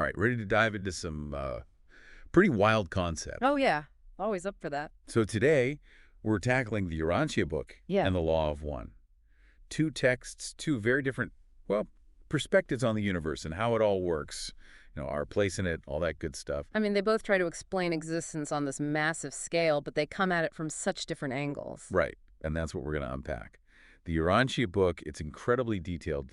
right, ready to dive into some pretty wild concepts. Oh, yeah. Always up for that. So today, we're tackling the Urantia Book Yeah. and the Law of One. Two texts, two very different, well, perspectives on the universe and how it all works. Our place in it, all that good stuff. I mean, they both try to explain existence on this massive scale, but they come at it from such different angles. Right, and that's what we're going to unpack. The Urantia Book, it's incredibly detailed,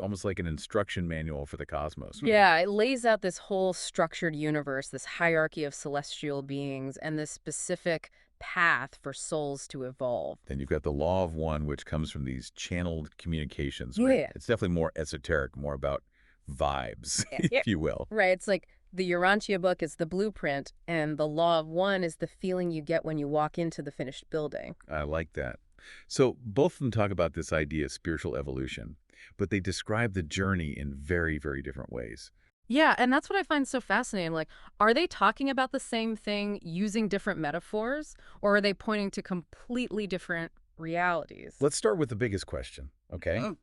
almost like an instruction manual for the cosmos. Yeah, it lays out this whole structured universe, this hierarchy of celestial beings, and this specific path for souls to evolve. Then you've got the Law of One, which comes from these channeled communications. Yeah. Right? It's definitely more esoteric, more about vibes, if you will. Right, it's like the Urantia Book is the blueprint, and the Law of One is the feeling you get when you walk into the finished building. I like that. So both of them talk about this idea of spiritual evolution, but they describe the journey in very, very different ways. Yeah, and that's what I find so fascinating. Like, are they talking about the same thing using different metaphors, or are they pointing to completely different realities? Let's start with the biggest question, okay? Oh.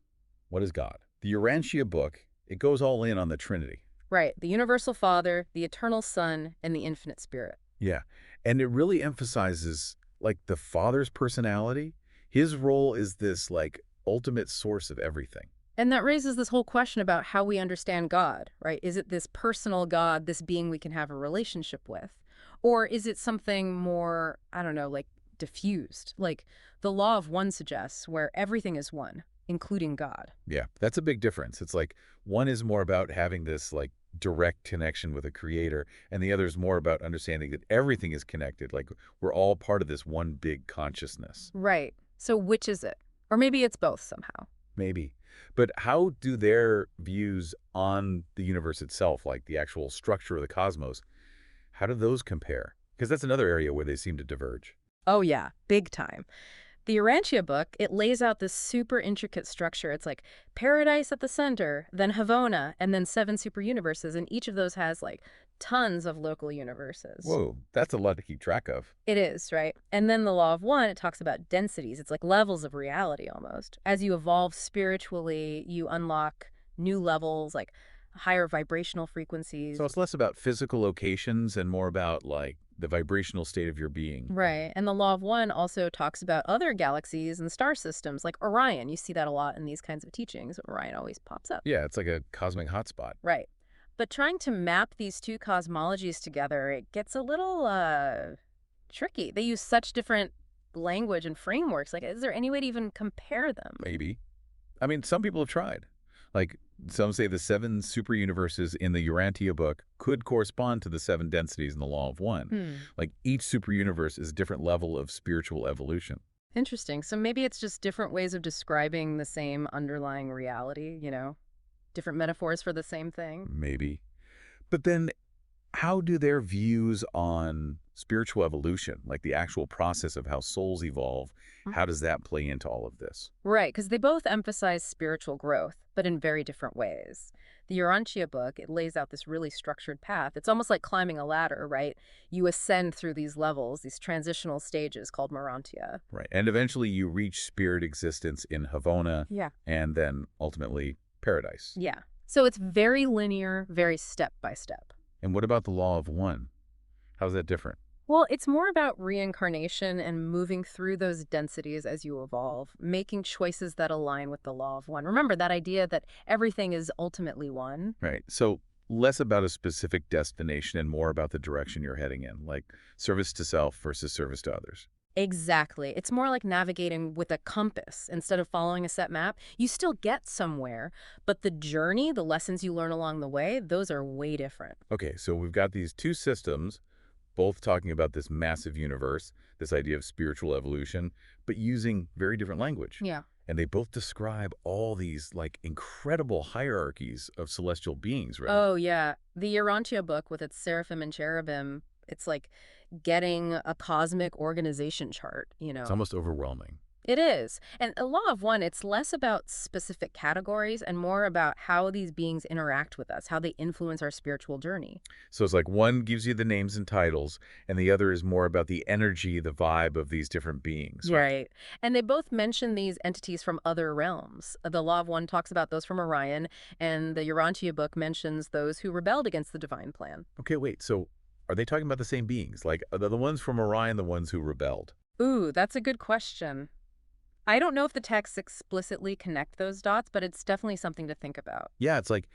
What is God? The Urantia Book, it goes all in on the Trinity. Right, the Universal Father, the Eternal Son, and the Infinite Spirit. Yeah, and it really emphasizes, the Father's personality. His role is this, ultimate source of everything. And that raises this whole question about how we understand God, right? Is it this personal God, this being we can have a relationship with? Or is it something more, I don't know, diffused? Like the Law of One suggests, where everything is one, including God. Yeah, that's a big difference. It's one is more about having this, direct connection with a creator, and the other is more about understanding that everything is connected. We're all part of this one big consciousness. Right. So which is it? Or maybe it's both somehow. Maybe. But how do their views on the universe itself, like the actual structure of the cosmos, how do those compare? Because that's another area where they seem to diverge. Oh, yeah, big time. The Urantia Book, it lays out this super intricate structure. It's like paradise at the center, then Havona, and then 7 super universes, and each of those has tons of local universes. Whoa, that's a lot to keep track of. It is, right? And then the Law of One, it talks about densities. It's like levels of reality almost. As you evolve spiritually, you unlock new levels, like higher vibrational frequencies. So it's less about physical locations and more about, the vibrational state of your being. Right. And the Law of One also talks about other galaxies and star systems, like Orion. You see that a lot in these kinds of teachings. Orion always pops up. Yeah, it's like a cosmic hotspot. Right. But trying to map these two cosmologies together, it gets a little tricky. They use such different language and frameworks. Is there any way to even compare them? Maybe. I mean, some people have tried. Some say the 7 super universes in the Urantia Book could correspond to the 7 densities in the Law of One. Each super universe is a different level of spiritual evolution. Interesting. So maybe it's just different ways of describing the same underlying reality, different metaphors for the same thing. Maybe. But then how do their views on spiritual evolution, the actual process of how souls evolve, how does that play into all of this? Right, because they both emphasize spiritual growth, but in very different ways. The Urantia Book, it lays out this really structured path. It's almost like climbing a ladder, right? You ascend through these levels, these transitional stages called Morantia. Right, and eventually you reach spirit existence in Havona, Yeah. and then ultimately paradise. Yeah. So it's very linear, very step by step. And what about the Law of One? How's that different? Well, it's more about reincarnation and moving through those densities as you evolve, making choices that align with the Law of One. Remember that idea that everything is ultimately one? Right. So less about a specific destination and more about the direction you're heading in, like service to self versus service to others. Exactly. It's more like navigating with a compass instead of following a set map. You still get somewhere, but the journey, the lessons you learn along the way, those are way different. Okay, so we've got these two systems, both talking about this massive universe, this idea of spiritual evolution, but using very different language. Yeah. And they both describe all these, incredible hierarchies of celestial beings, right? Oh, yeah. The Urantia Book with its seraphim and cherubim, it's like getting a cosmic organization chart, It's almost overwhelming. It is. And a law of one, it's less about specific categories and more about how these beings interact with us, how they influence our spiritual journey. So it's like one gives you the names and titles, and the other is more about the energy, the vibe of these different beings, right? Right. And they both mention these entities from other realms. The Law of One talks about those from Orion, and the Urantia book mentions those who rebelled against the divine plan. Okay, wait, so are they talking about the same beings? Like, are the ones from Orion the ones who rebelled? Ooh, that's a good question. I don't know if the texts explicitly connect those dots, but it's definitely something to think about. Yeah, it's like,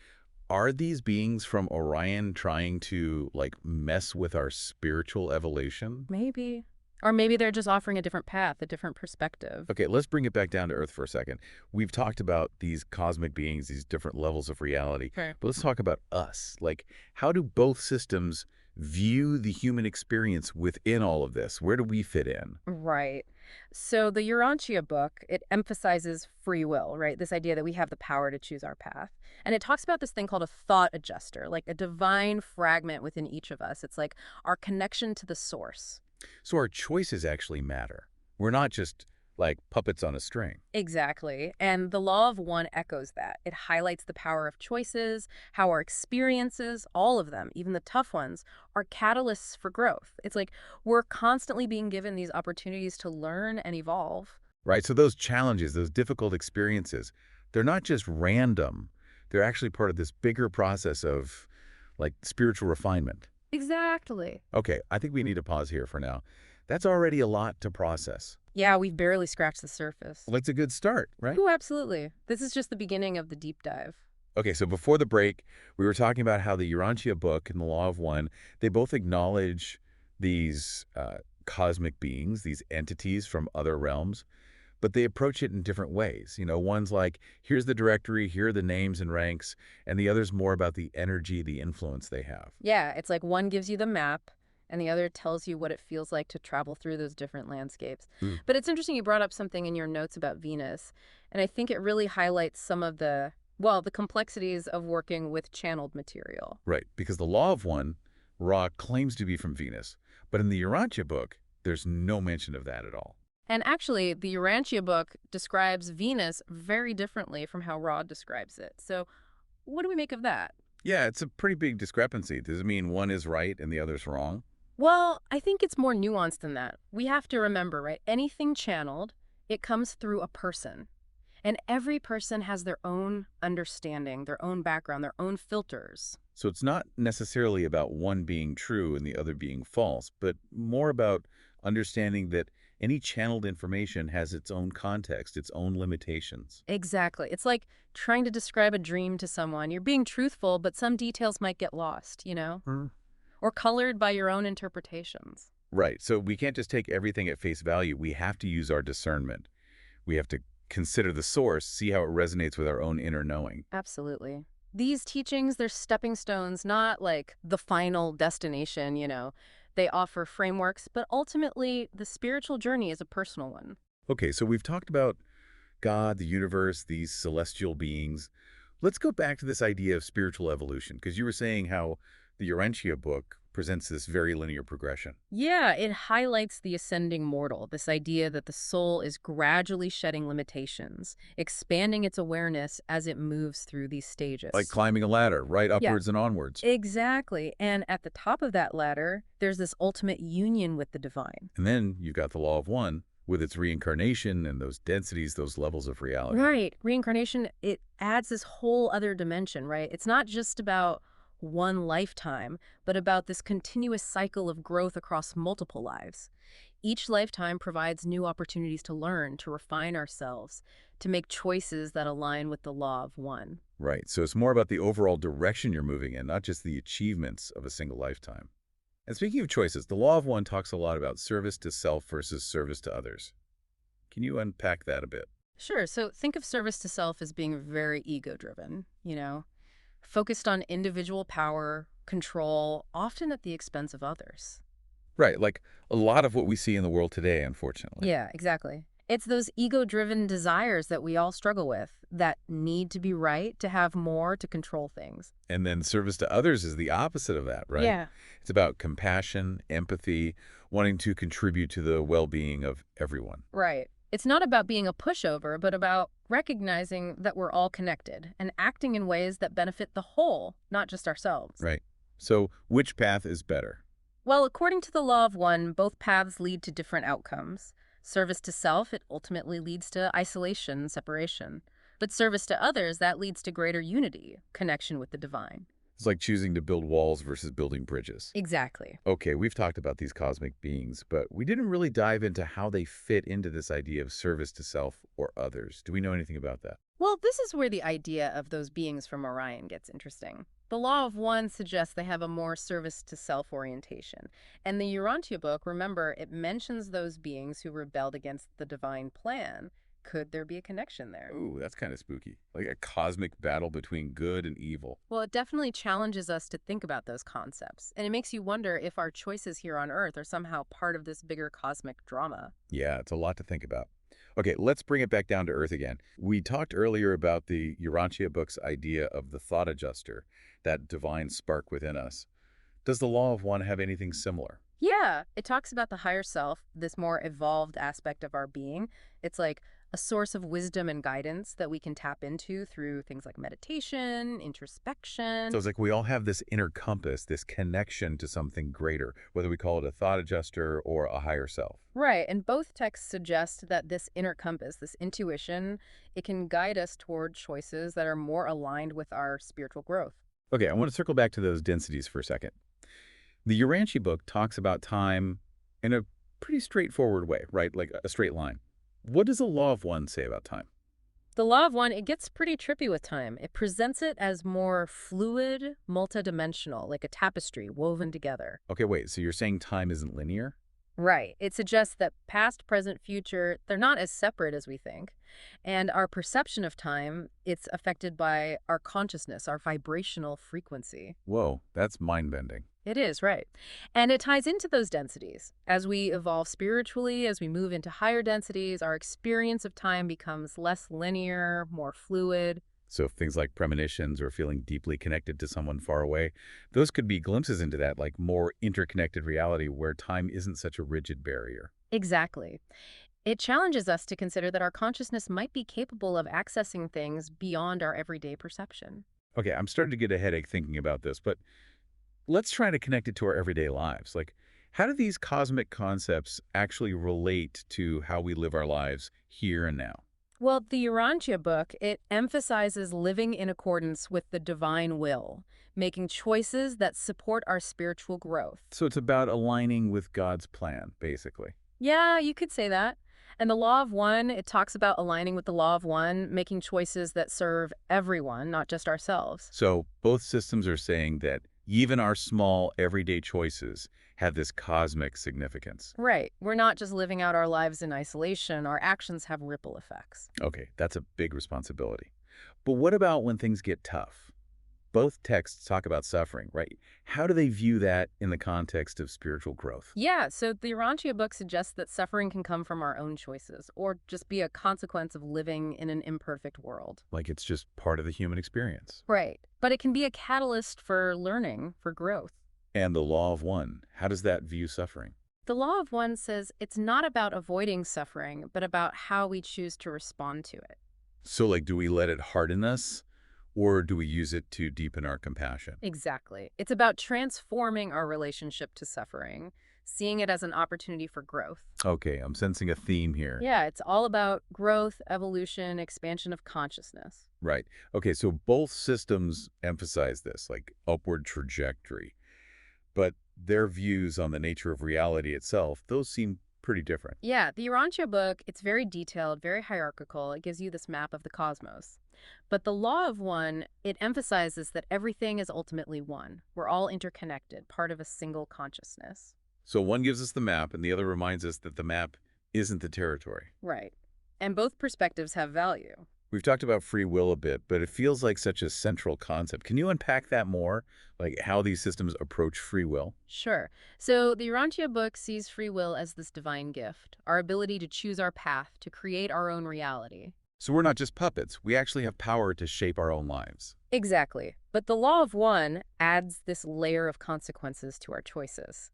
are these beings from Orion trying to, like, mess with our spiritual evolution? Maybe. Or maybe they're just offering a different path, a different perspective. Okay, let's bring it back down to Earth for a second. We've talked about these cosmic beings, these different levels of reality, Okay. but let's talk about us. Like, how do both systems view the human experience within all of this? Where do we fit in? Right. So the Urantia book, it emphasizes free will, right? This idea that we have the power to choose our path. And it talks about this thing called a thought adjuster, like a divine fragment within each of us. It's like our connection to the source. So our choices actually matter. We're not just like puppets on a string. Exactly. And the Law of One echoes that. It highlights the power of choices, how our experiences, all of them, even the tough ones, are catalysts for growth. It's like we're constantly being given these opportunities to learn and evolve. Right? So those challenges, those difficult experiences, they're not just random. They're actually part of this bigger process of like spiritual refinement. Exactly. Okay, I think we need to pause here for now. That's already a lot to process. Yeah, we've barely scratched the surface. Well, it's a good start, right? Oh, absolutely. This is just the beginning of the deep dive. Okay, so before the break, we were talking about how the Urantia book and the Law of One, they both acknowledge these cosmic beings, these entities from other realms, but they approach it in different ways. You know, one's like, here's the directory, here are the names and ranks, and the other's more about the energy, the influence they have. Yeah, it's like one gives you the map and the other tells you what it feels like to travel through those different landscapes. Mm. But it's interesting you brought up something in your notes about Venus, and I think it really highlights some of the, well, the complexities of working with channeled material. Right, because the Law of One, Ra claims to be from Venus, but in the Urantia book, there's no mention of that at all. And actually, the Urantia book describes Venus very differently from how Rod describes it. So what do we make of that? Yeah, it's a pretty big discrepancy. Does it mean one is right and the other's wrong? Well, I think it's more nuanced than that. We have to remember, right? Anything channeled, it comes through a person. And every person has their own understanding, their own background, their own filters. So it's not necessarily about one being true and the other being false, but more about understanding that any channeled information has its own context, its own limitations. Exactly. It's like trying to describe a dream to someone. You're being truthful, but some details might get lost, you know? Hmm. Or colored by your own interpretations. Right. So we can't just take everything at face value. We have to use our discernment. We have to consider the source, see how it resonates with our own inner knowing. Absolutely. These teachings, they're stepping stones, not like the final destination, you know. They offer frameworks, but ultimately, the spiritual journey is a personal one. Okay, so we've talked about God, the universe, these celestial beings. Let's go back to this idea of spiritual evolution, because you were saying how the Urantia book presents this very linear progression. Yeah, it highlights the ascending mortal, this idea that the soul is gradually shedding limitations, expanding its awareness as it moves through these Like stages. climbing a ladder, right Yeah, upwards and onwards. exactly. And at the top of that ladder, there's this ultimate union with the divine. And then you've got the Law of One with its reincarnation and those densities, those levels of reality. Right. Reincarnation, it adds this whole other dimension, right? It's not just about one lifetime, but about this continuous cycle of growth across multiple lives. Each lifetime provides new opportunities to learn, to refine ourselves, to make choices that align with the law of one. Right, so it's more about the overall direction you're moving in, not just the achievements of a single lifetime. And speaking of choices, the Law of One talks a lot about service to self versus service to others. Can you unpack that a bit? Sure, so think of service to self as being very ego-driven, you know, focused on individual power, control, often at the expense of others. Right, like a lot of what we see in the world today, unfortunately. Yeah, exactly. It's those ego-driven desires that we all struggle with, that need to be right, to have more, to control things. And then service to others is the opposite of that, right? Yeah. It's about compassion, empathy, wanting to contribute to the well-being of everyone. Right. It's not about being a pushover, but about recognizing that we're all connected and acting in ways that benefit the whole, not just ourselves. Right. So which path is better? Well, according to the law of one, both paths lead to different outcomes. Service to self, it ultimately leads to isolation and separation. But service to others, that leads to greater unity, connection with the divine. It's like choosing to build walls versus building bridges. Exactly. Okay, we've talked about these cosmic beings, but we didn't really dive into how they fit into this idea of service to self or others. Do we know anything about that? Well, this is where the idea of those beings from Orion gets interesting. The law of one suggests they have a more service to self orientation. And the Urantia book, remember, it mentions those beings who rebelled against the divine plan. Could there be a connection there? Ooh, that's kind of spooky. Like a cosmic battle between good and evil. Well, it definitely challenges us to think about those concepts. And it makes you wonder if our choices here on Earth are somehow part of this bigger cosmic drama. Yeah, it's a lot to think about. Okay, let's bring it back down to Earth again. We talked earlier about the Urantia book's idea of the thought adjuster, that divine spark within us. Does the law of one have anything similar? Yeah, it talks about the higher self, this more evolved aspect of our being. It's like a source of wisdom and guidance that we can tap into through things like meditation, So introspection. it's like we all have this inner compass, this connection to something greater, whether we call it a thought adjuster or a higher self. Right, and both texts suggest that this inner compass, this intuition, it can guide us toward choices that are more aligned with our spiritual growth. Okay, I want to circle back to those densities for a second. The Urantia book talks about time in a pretty straightforward way, right? Like a straight line. What does the law of one say about time? The law of one, it gets pretty trippy with time. It presents it as more fluid, multidimensional, like a tapestry woven together. Okay, wait, so you're saying time isn't linear? Right. It suggests that past, present, future, they're not as separate as we think. And our perception of time, it's affected by our consciousness, our vibrational frequency. Whoa, that's mind-bending. It is, right. And it ties into those densities. As we evolve spiritually, as we move into higher densities, our experience of time becomes less linear, more fluid. So things like premonitions or feeling deeply connected to someone far away, those could be glimpses into that, like more interconnected reality where time isn't such a rigid barrier. Exactly. It challenges us to consider that our consciousness might be capable of accessing things beyond our everyday perception. Okay, I'm starting to get a headache thinking about this, but let's try to connect it to our everyday lives. Like, how do these cosmic concepts actually relate to how we live our lives here and now? Well, the Urantia book, it emphasizes living in accordance with the divine will, making choices that support our spiritual growth. So it's about aligning with God's plan, basically. Yeah, you could say that. And the law of one, it talks about aligning with the law of one, making choices that serve everyone, not just ourselves. So both systems are saying that even our small, everyday choices have this cosmic significance. Right. We're not just living out our lives in isolation. Our actions have ripple effects. Okay, that's a big responsibility. But what about when things get tough? Both texts talk about suffering, right? How do they view that in the context of spiritual growth? Yeah, so the Urantia book suggests that suffering can come from our own choices or just be a consequence of living in an imperfect world. Like it's just part of the human experience. Right. But it can be a catalyst for learning, for growth. And the law of one, how does that view suffering? The law of one says it's not about avoiding suffering, but about how we choose to respond to it. So like, do we let it harden us or do we use it to deepen our compassion? Exactly. It's about transforming our relationship to suffering, seeing it as an opportunity for growth. Okay, I'm sensing a theme here. Yeah, it's all about growth, evolution, expansion of consciousness. Right. Okay, so both systems emphasize this, like upward trajectory. But their views on the nature of reality itself, those seem pretty different. Yeah, the Urantia book, it's very detailed, very hierarchical. It gives you this map of the cosmos. But the law of one, it emphasizes that everything is ultimately one. We're all interconnected, part of a single consciousness. So one gives us the map and the other reminds us that the map isn't the territory. Right. And both perspectives have value. We've talked about free will a bit, but it feels like such a central concept. Can you unpack that more? Like how these systems approach free will? Sure. So the Urantia book sees free will as this divine gift, our ability to choose our path, to create our own reality. So we're not just puppets. We actually have power to shape our own lives. Exactly. But the law of one adds this layer of consequences to our choices.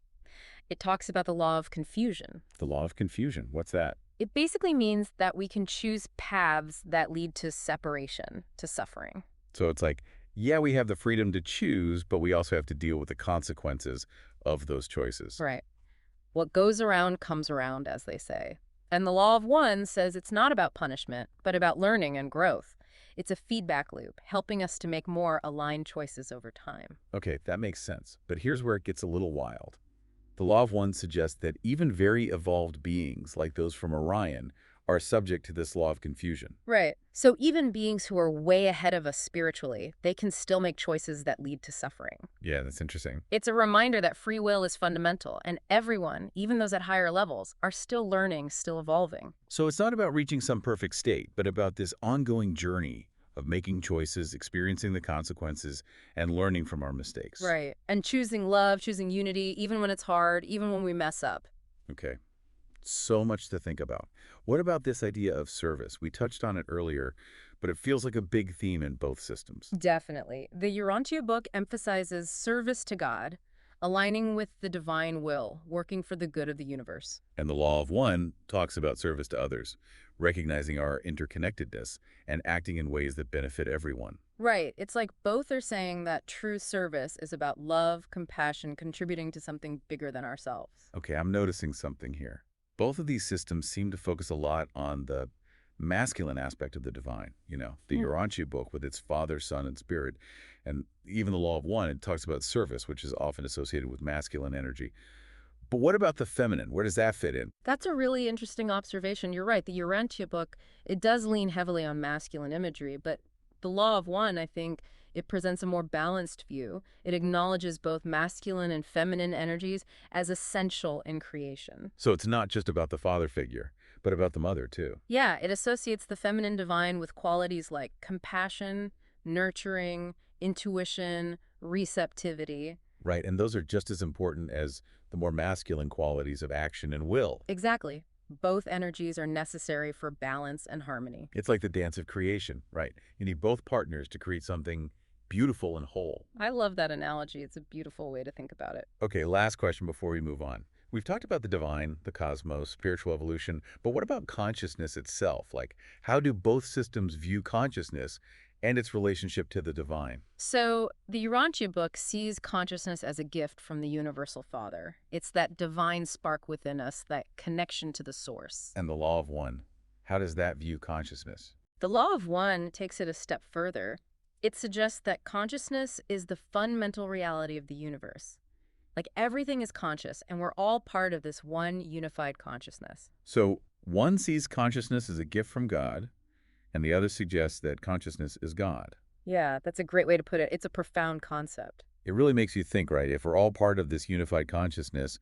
It talks about the law of confusion. The law of confusion. What's that? It basically means that we can choose paths that lead to separation, to suffering. So it's like, yeah, we have the freedom to choose, but we also have to deal with the consequences of those choices. Right. What goes around comes around, as they say. And the law of one says it's not about punishment, but about learning and growth. It's a feedback loop, helping us to make more aligned choices over time. Okay, that makes sense. But here's where it gets a little wild. The Law of One suggests that even very evolved beings, like those from Orion, are subject to this law of confusion. Right. So even beings who are way ahead of us spiritually, they can still make choices that lead to suffering. Yeah, that's interesting. It's a reminder that free will is fundamental, and everyone, even those at higher levels, are still learning, still evolving. So it's not about reaching some perfect state, but about this ongoing journey of making choices, experiencing the consequences, and learning from our mistakes. Right. And choosing love, choosing unity, even when it's hard, even when we mess up. Okay, so much to think about. What about this idea of service? We touched on it earlier, but it feels like a big theme in both systems. Definitely. The Urantia book emphasizes service to God, aligning with the divine will, working for the good of the universe. And the Law of One talks about service to others, recognizing our interconnectedness and acting in ways that benefit everyone. Right. It's like both are saying that true service is about love, compassion, contributing to something bigger than ourselves. Okay, I'm noticing something here. Both of these systems seem to focus a lot on the masculine aspect of the divine. The Hmm. Urantia book with its Father, Son, and Spirit. And even the Law of One, it talks about service, which is often associated with masculine energy. But what about the feminine? Where does that fit in? That's a really interesting observation. You're right. The Urantia book, it does lean heavily on masculine imagery, but the Law of One, I think, it presents a more balanced view. It acknowledges both masculine and feminine energies as essential in creation. So it's not just about the father figure, but about the mother, too. Yeah, it associates the feminine divine with qualities like compassion, nurturing, intuition, receptivity. Right, and those are just as important as the more masculine qualities of action and will. Exactly. Both energies are necessary for balance and harmony. It's like the dance of creation, right? You need both partners to create something beautiful and whole. I love that analogy. It's a beautiful way to think about it. Okay, last question before we move on. We've talked about the divine, the cosmos, spiritual evolution, but what about consciousness itself? Like, how do both systems view consciousness and its relationship to the divine? So, the Urantia book sees consciousness as a gift from the Universal Father. It's that divine spark within us, that connection to the source. And the Law of One, how does that view consciousness? The Law of One takes it a step further. It suggests that consciousness is the fundamental reality of the universe. Like everything is conscious, and we're all part of this one unified consciousness. So one sees consciousness as a gift from God, and the other suggests that consciousness is God. Yeah, that's a great way to put it. It's a profound concept. It really makes you think, right? If we're all part of this unified consciousness,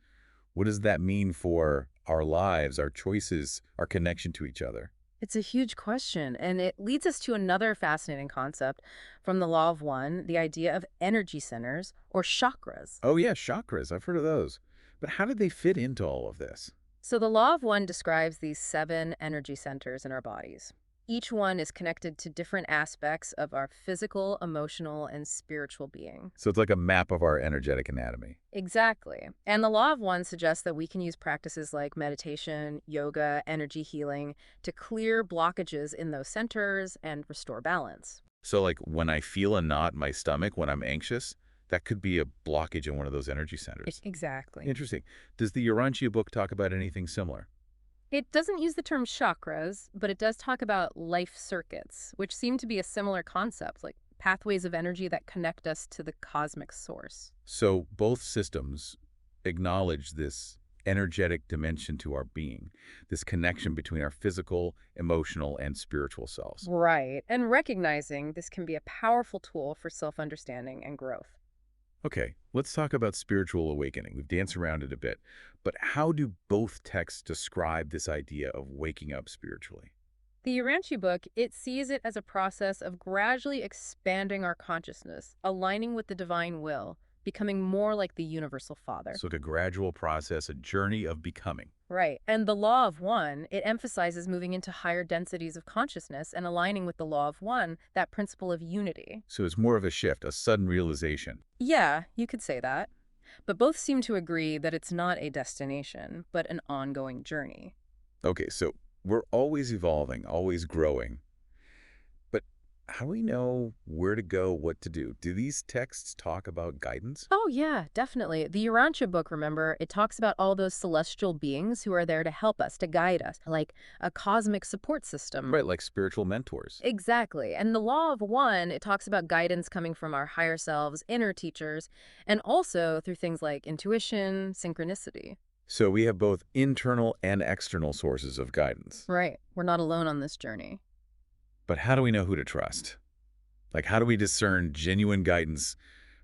what does that mean for our lives, our choices, our connection to each other? It's a huge question, and it leads us to another fascinating concept from the Law of One, the idea of energy centers or chakras. Oh yeah, chakras. I've heard of those. But how do they fit into all of this? So the Law of One describes these 7 energy centers in our bodies. Each one is connected to different aspects of our physical, emotional, and spiritual being. So it's like a map of our energetic anatomy. Exactly. And the Law of One suggests that we can use practices like meditation, yoga, energy healing to clear blockages in those centers and restore balance. So like when I feel a knot in my stomach when I'm anxious, that could be a blockage in one of those energy centers. Exactly. Interesting. Does the Urantia book talk about anything similar? It doesn't use the term chakras, but it does talk about life circuits, which seem to be a similar concept, like pathways of energy that connect us to the cosmic source. So both systems acknowledge this energetic dimension to our being, this connection between our physical, emotional, and spiritual selves. Right. And recognizing this can be a powerful tool for self-understanding and growth. Okay, let's talk about spiritual awakening. We've danced around it a bit, but how do both texts describe this idea of waking up spiritually? The Urantia book, it sees it as a process of gradually expanding our consciousness, aligning with the divine will, becoming more like the Universal Father. So like a gradual process, a journey of becoming. Right. And the Law of One, it emphasizes moving into higher densities of consciousness and aligning with the Law of One, that principle of unity. So it's more of a shift, a sudden realization. Yeah, you could say that. But both seem to agree that it's not a destination, but an ongoing journey. Okay, so We're always evolving, always growing. But how do we know where to go, what to do? Do these texts talk about guidance? Oh, yeah, definitely. The Urantia book, remember, it talks about all those celestial beings who are there to help us, to guide us, like a cosmic support system. Right, like spiritual mentors. Exactly. And the Law of One, it talks about guidance coming from our higher selves, inner teachers, and also through things like intuition, synchronicity. So we have both internal and external sources of guidance. Right. We're not alone on this journey. But how do we know who to trust? Like, how do we discern genuine guidance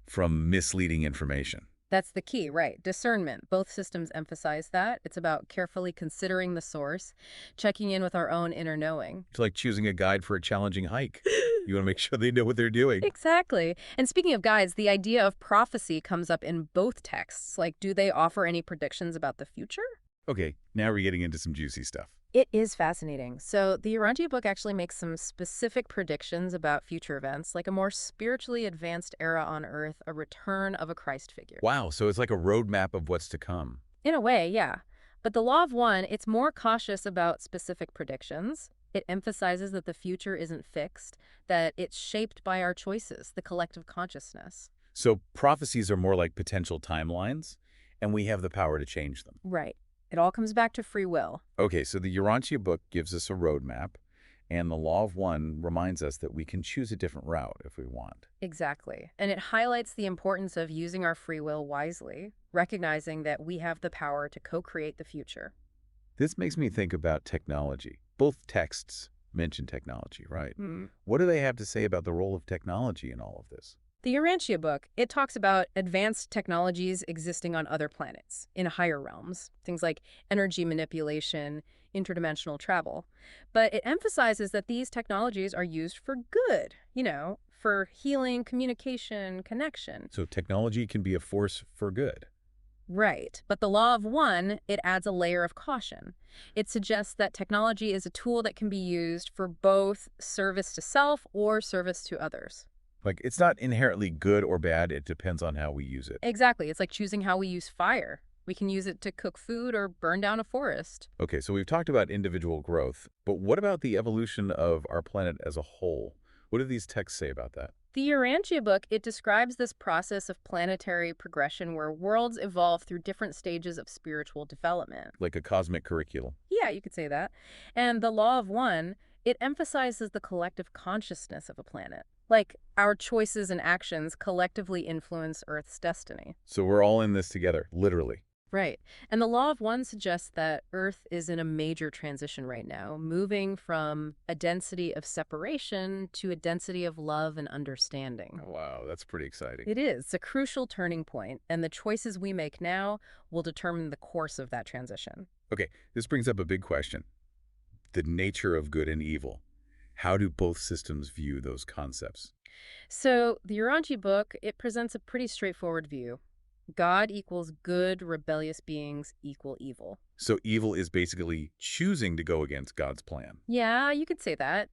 from misleading information? That's the key, right? Discernment. Both systems emphasize that. It's about carefully considering the source, checking in with our own inner knowing. It's like choosing a guide for a challenging hike. You want to make sure they know what they're doing. Exactly. And speaking of guides, the idea of prophecy comes up in both texts. Like, do they offer any predictions about the future? Okay, now we're getting into some juicy stuff. It is fascinating. So the Urantia book actually makes some specific predictions about future events, like a more spiritually advanced era on Earth, a return of a Christ figure. Wow, so it's like a roadmap of what's to come. In a way, yeah. But the Law of One, it's more cautious about specific predictions. It emphasizes that the future isn't fixed, that it's shaped by our choices, the collective consciousness. So prophecies are more like potential timelines, and we have the power to change them. Right. It all comes back to free will. Okay, so the Urantia book gives us a roadmap, and the Law of One reminds us that we can choose a different route if we want. Exactly. And it highlights the importance of using our free will wisely, recognizing that we have the power to co-create the future. This makes me think about technology. Both texts mention technology, right? Mm. What do they have to say about the role of technology in all of this? The Urantia book, it talks about advanced technologies existing on other planets, in higher realms, things like energy manipulation, interdimensional travel. But it emphasizes that these technologies are used for good, for healing, communication, connection. So technology can be a force for good. Right. But the Law of One, it adds a layer of caution. It suggests that technology is a tool that can be used for both service to self or service to others. Like, it's not inherently good or bad, it depends on how we use it. Exactly. It's like choosing how we use fire. We can use it to cook food or burn down a forest. Okay, so we've talked about individual growth, but what about the evolution of our planet as a whole? What do these texts say about that? The Urantia book, it describes this process of planetary progression where worlds evolve through different stages of spiritual development. Like a cosmic curriculum. Yeah, you could say that. And the Law of One, it emphasizes the collective consciousness of a planet. Like, our choices and actions collectively influence Earth's destiny. So we're all in this together, literally. Right. And the Law of One suggests that Earth is in a major transition right now, moving from a density of separation to a density of love and understanding. Oh, wow, that's pretty exciting. It is. It's a crucial turning point, and the choices we make now will determine the course of that transition. Okay, this brings up a big question. The nature of good and evil. How do both systems view those concepts? So the Urantia book, it presents a pretty straightforward view. God equals good, rebellious beings equal evil. So evil is basically choosing to go against God's plan. Yeah, you could say that.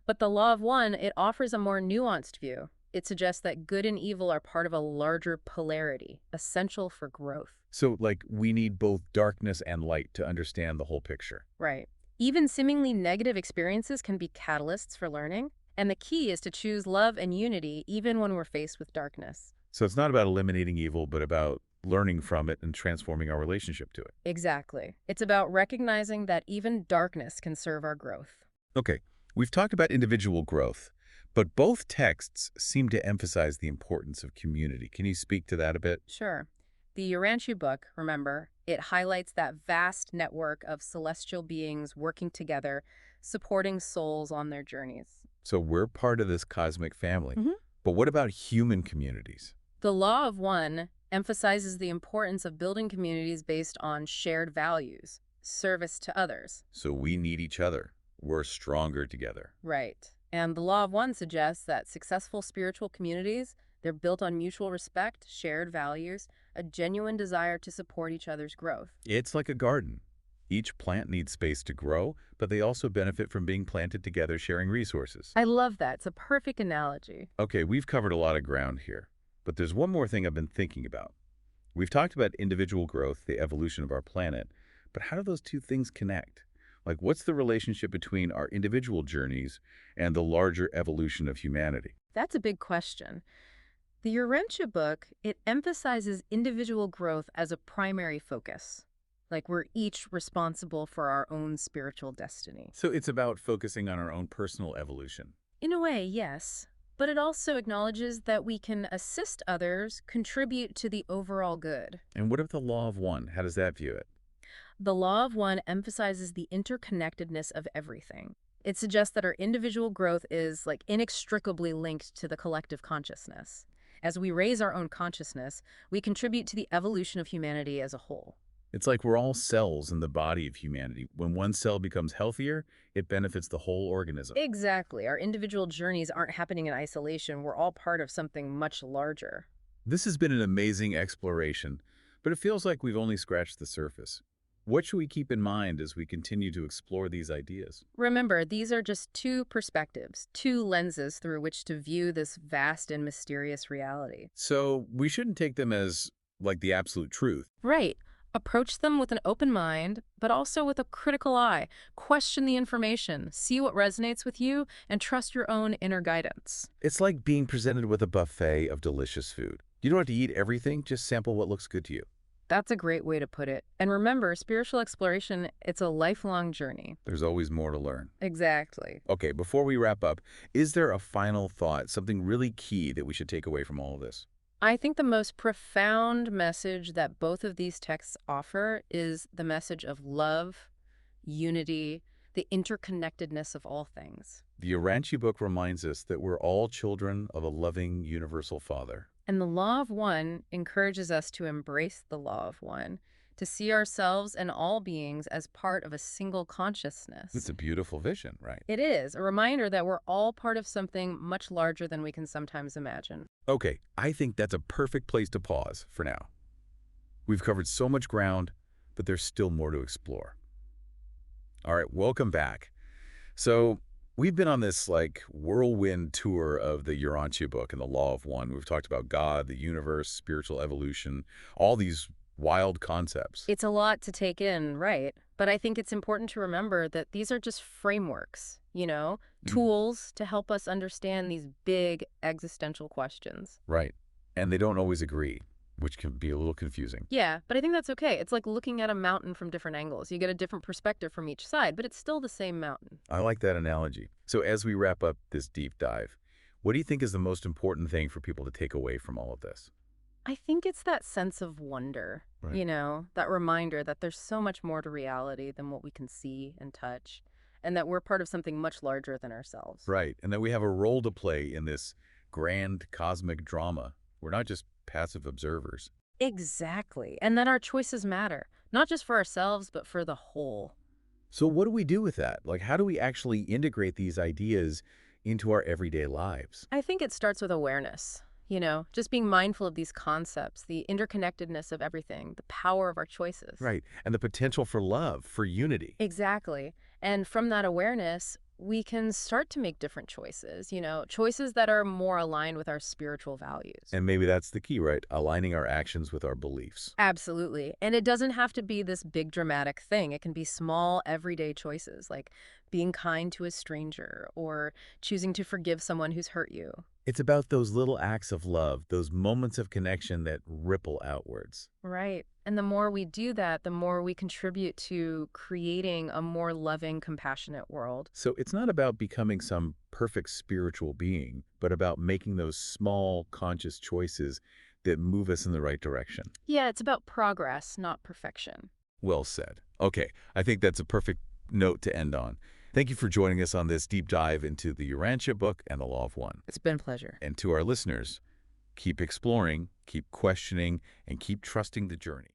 But the Law of One, it offers a more nuanced view. It suggests that good and evil are part of a larger polarity, essential for growth. So, like, we need both darkness and light to understand the whole picture. Right. Even seemingly negative experiences can be catalysts for learning, and the key is to choose love and unity even when we're faced with darkness. So it's not about eliminating evil, but about learning from it and transforming our relationship to it. Exactly. It's about recognizing that even darkness can serve our growth. Okay, we've talked about individual growth, but both texts seem to emphasize the importance of community. Can you speak to that a bit? Sure. The Urantia book, remember, it highlights that vast network of celestial beings working together, supporting souls on their journeys. So we're part of this cosmic family. Mhm. But what about human communities? The Law of One emphasizes the importance of building communities based on shared values, service to others. So we need each other. We're stronger together. Right. And the Law of One suggests that successful spiritual communities, they're built on mutual respect, shared values, a genuine desire to support each other's growth. It's like a garden. Each plant needs space to grow, but they also benefit from being planted together, sharing resources. I love that. It's a perfect analogy. Okay, we've covered a lot of ground here, but there's one more thing I've been thinking about. We've talked about individual growth, the evolution of our planet, but how do those two things connect? Like, what's the relationship between our individual journeys and the larger evolution of humanity? That's a big question. The Urantia book, it emphasizes individual growth as a primary focus. Like we're each responsible for our own spiritual destiny. So it's about focusing on our own personal evolution. In a way, yes. But it also acknowledges that we can assist others, contribute to the overall good. And what of the law of one? How does that view it? The law of one emphasizes the interconnectedness of everything. It suggests that our individual growth is like inextricably linked to the collective consciousness. As we raise our own consciousness, we contribute to the evolution of humanity as a whole. It's like we're all cells in the body of humanity. When one cell becomes healthier, it benefits the whole organism. Exactly. Our individual journeys aren't happening in isolation. We're all part of something much larger. This has been an amazing exploration, but it feels like we've only scratched the surface. What should we keep in mind as we continue to explore these ideas? Remember, these are just two perspectives, two lenses through which to view this vast and mysterious reality. So we shouldn't take them as like the absolute truth. Right. Approach them with an open mind, but also with a critical eye. Question the information, see what resonates with you, and trust your own inner guidance. It's like being presented with a buffet of delicious food. You don't have to eat everything, just sample what looks good to you. That's a great way to put it. And remember, spiritual exploration, it's a lifelong journey. There's always more to learn. Exactly. Okay, before we wrap up, is there a final thought, something really key that we should take away from all of this? I think the most profound message that both of these texts offer is the message of love, unity, the interconnectedness of all things. The Urantia Book reminds us that we're all children of a loving, universal Father. And the law of one encourages us to embrace the law of one, to see ourselves and all beings as part of a single consciousness. It's a beautiful vision, right? It is a reminder that we're all part of something much larger than we can sometimes imagine. Okay, I think that's a perfect place to pause for now. We've covered so much ground, but there's still more to explore. All right, welcome back. So we've been on this whirlwind tour of the Urantia Book and the Law of One. We've talked about God, the universe, spiritual evolution, all these wild concepts. It's a lot to take in, right? But I think it's important to remember that these are just frameworks, tools to help us understand these big existential questions. Right. And they don't always agree, which can be a little confusing. Yeah, but I think that's okay. It's like looking at a mountain from different angles. You get a different perspective from each side, but it's still the same mountain. I like that analogy. So as we wrap up this deep dive, what do you think is the most important thing for people to take away from all of this? I think it's that sense of wonder, Right. that reminder that there's so much more to reality than what we can see and touch, and that we're part of something much larger than ourselves. Right. And that we have a role to play in this grand cosmic drama. We're not just passive observers. Exactly. And that our choices matter, not just for ourselves, but for the whole. So what do we do with that? How do we actually integrate these ideas into our everyday lives? I think it starts with awareness. Just being mindful of these concepts, the interconnectedness of everything, the power of our choices. Right. And the potential for love, for unity. Exactly. And from that awareness, we can start to make different choices, choices that are more aligned with our spiritual values. And maybe that's the key, right? Aligning our actions with our beliefs. Absolutely. And it doesn't have to be this big dramatic thing. It can be small, everyday choices, like being kind to a stranger or choosing to forgive someone who's hurt you. It's about those little acts of love, those moments of connection that ripple outwards. Right. And the more we do that, the more we contribute to creating a more loving, compassionate world. So it's not about becoming some perfect spiritual being, but about making those small, conscious choices that move us in the right direction. Yeah, it's about progress, not perfection. Well said. Okay, I think that's a perfect note to end on. Thank you for joining us on this deep dive into the Urantia Book and the Law of One. It's been a pleasure. And to our listeners, keep exploring, keep questioning, and keep trusting the journey.